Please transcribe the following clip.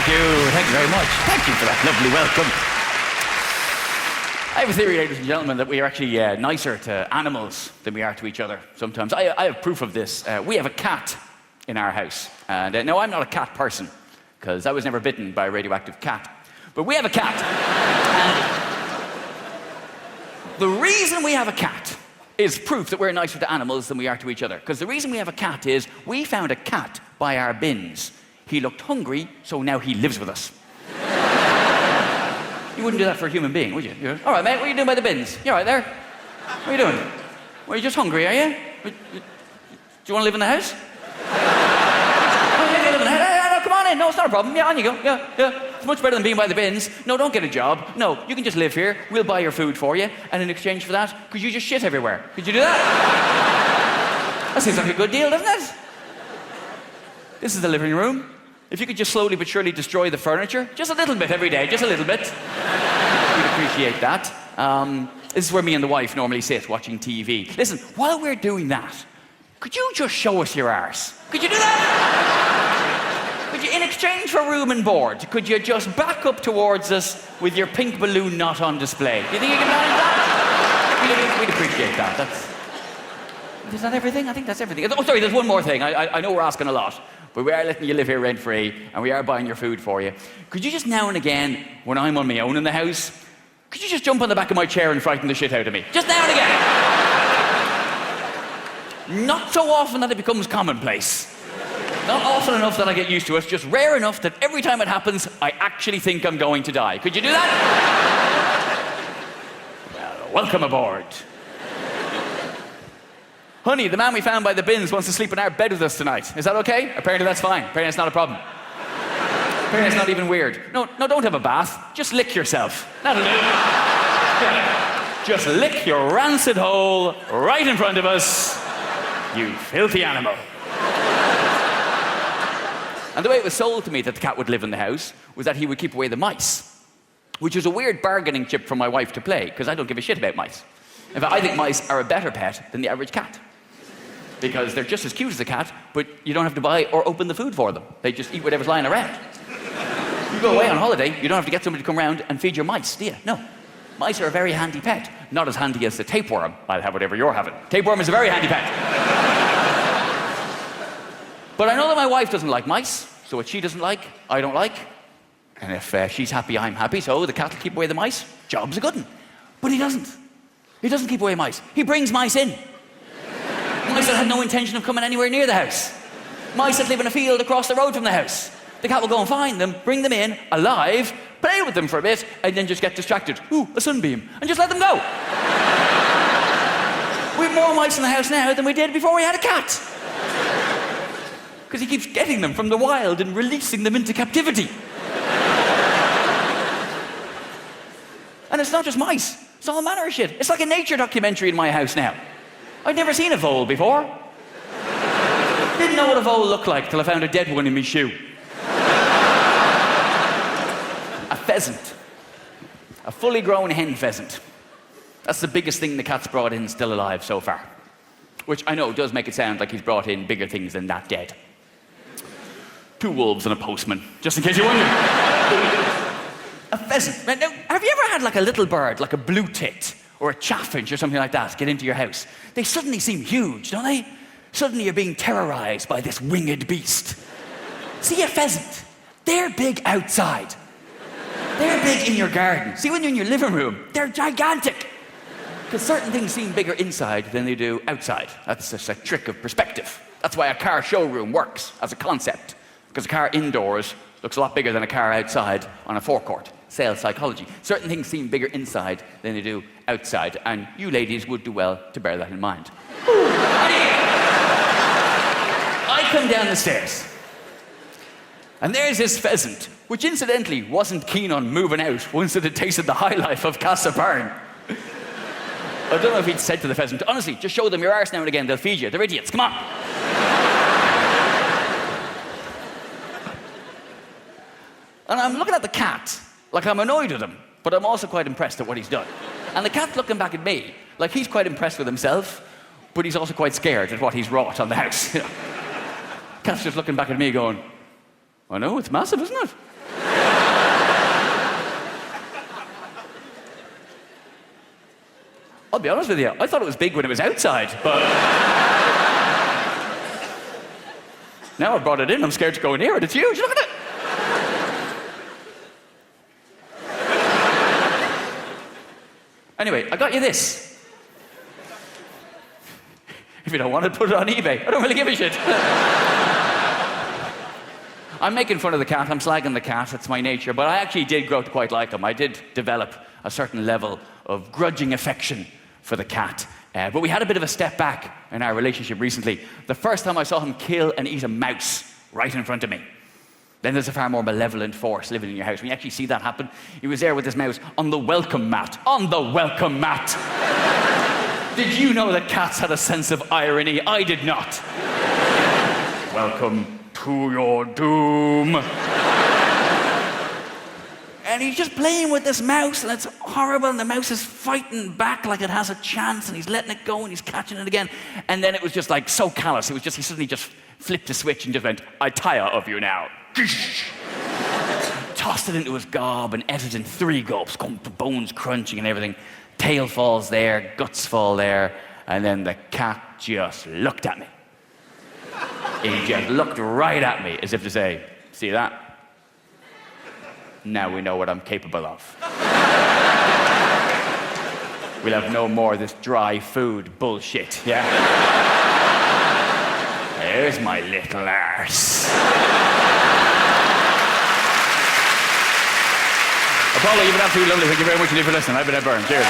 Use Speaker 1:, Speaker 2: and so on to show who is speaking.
Speaker 1: Thank you. Thank you very much. Thank you for that lovely welcome. I have a theory, ladies and gentlemen, that we are actually nicer to animals than we are to each other sometimes. I have proof of this. We have a cat in our house. And no, I'm not a cat person, because I was never bitten by a radioactive cat. But we have a cat. And the reason we have a cat is proof that we're nicer to animals than we are to each other. Because the reason we have a cat is we found a cat by our bins. He looked hungry, so now he lives with us. You wouldn't do that for a human being, would you? All right, mate, what are you doing by the bins? You all right there? What are you doing? Well, you're just hungry, are you? Do you want to live in the house? No, come on in. No, it's not a problem. Yeah, on you go. Yeah. It's much better than being by the bins. No, don't get a job. No, you can just live here. We'll buy your food for you. And in exchange for that, could you just shit everywhere? Could you do that? That seems like a good deal, doesn't it? This is the living room. If you could just slowly but surely destroy the furniture, just a little bit every day, just a little bit, we'd appreciate that. This is where me and the wife normally sit, watching TV. Listen, while we're doing that, could you just show us your arse? Could you do that? Could you, in exchange for room and board, could you just back up towards us with your pink balloon knot on display? Do you think you can manage that? We'd appreciate that. Is that everything? I think that's everything. Oh, sorry, there's one more thing. I know we're asking a lot, but we are letting you live here rent-free, and we are buying your food for you. Could you just now and again, when I'm on my own in the house, could you just jump on the back of my chair and frighten the shit out of me? Just now and again. Not so often that it becomes commonplace. Not often enough that I get used to it, just rare enough that every time it happens, I actually think I'm going to die. Could you do that? Well, welcome aboard. Honey, the man we found by the bins wants to sleep in our bed with us tonight. Is that okay? Apparently that's fine. Apparently that's not a problem. Apparently it's not even weird. No, don't have a bath. Just lick yourself. That'll do. Yeah. Just lick your rancid hole right in front of us, you filthy animal. And the way it was sold to me that the cat would live in the house was that he would keep away the mice, which was a weird bargaining chip for my wife to play, because I don't give a shit about mice. In fact, I think mice are a better pet than the average cat, because they're just as cute as a cat, but you don't have to buy or open the food for them. They just eat whatever's lying around. You go away on holiday, you don't have to get somebody to come around and feed your mice, do you? No. Mice are a very handy pet. Not as handy as the tapeworm. I'll have whatever you're having. Tapeworm is a very handy pet. But I know that my wife doesn't like mice, so what she doesn't like, I don't like. And if she's happy, I'm happy, so the cat will keep away the mice. Job's a good one. But he doesn't. He doesn't keep away mice. He brings mice in. Mice that had no intention of coming anywhere near the house. Mice that live in a field across the road from the house. The cat will go and find them, bring them in, alive, play with them for a bit, and then just get distracted. Ooh, a sunbeam. And just let them go. We have more mice in the house now than we did before we had a cat. Because he keeps getting them from the wild and releasing them into captivity. And it's not just mice. It's all manner of shit. It's like a nature documentary in my house now. I'd never seen a vole before. Didn't know what a vole looked like till I found a dead one in my shoe. A pheasant. A fully grown hen pheasant. That's the biggest thing the cat's brought in still alive so far. Which I know does make it sound like he's brought in bigger things than that dead. 2 wolves and a postman, just in case you're wondering. A pheasant. Now, have you ever had like a little bird, like a blue tit or a chaffinch or something like that, get into your house? They suddenly seem huge, don't they? Suddenly you're being terrorized by this winged beast. See a pheasant? They're big outside. They're big in your garden. See, when you're in your living room, they're gigantic. Because certain things seem bigger inside than they do outside. That's just a trick of perspective. That's why a car showroom works as a concept. Because a car indoors looks a lot bigger than a car outside on a forecourt. Sales psychology. Certain things seem bigger inside than they do outside, and you ladies would do well to bear that in mind. I come down the stairs, and there's this pheasant, which incidentally wasn't keen on moving out once it had tasted the high life of Ed Byrne. I don't know if he'd said to the pheasant, honestly, just show them your arse now and again, they'll feed you. They're idiots, come on. And I'm looking at the cat, like I'm annoyed at him, but I'm also quite impressed at what he's done. And the cat's looking back at me, like he's quite impressed with himself, but he's also quite scared at what he's wrought on the house. Cat's just looking back at me going, I know, it's massive, isn't it? I'll be honest with you, I thought it was big when it was outside, but... Now I brought it in, I'm scared to go near it. It's huge, look at it! Anyway, I got you this. If you don't want it, put it on eBay. I don't really give a shit. I'm making fun of the cat, I'm slagging the cat, it's my nature, but I actually did grow to quite like him. I did develop a certain level of grudging affection for the cat. But we had a bit of a step back in our relationship recently. The first time I saw him kill and eat a mouse right in front of me. Then there's a far more malevolent force living in your house. When you actually see that happen, he was there with his mouse on the welcome mat. On the welcome mat! Did you know that cats had a sense of irony? I did not. Welcome to your doom. And he's just playing with this mouse, and it's horrible, and the mouse is fighting back like it has a chance, and he's letting it go, and he's catching it again. And then it was just like so callous. It was just, he suddenly just flipped a switch and just went, I tire of you now. Tossed it into his gob and ate it in 3 gulps, the bones crunching and everything. Tail falls there, guts fall there, and then the cat just looked at me. He just looked right at me as if to say, see that? Now we know what I'm capable of. We'll have no more of this dry food bullshit, yeah? There's my little arse. Apollo, you've been absolutely lovely. Thank you very much indeed for listening. I've been Ed Byrne. Cheers.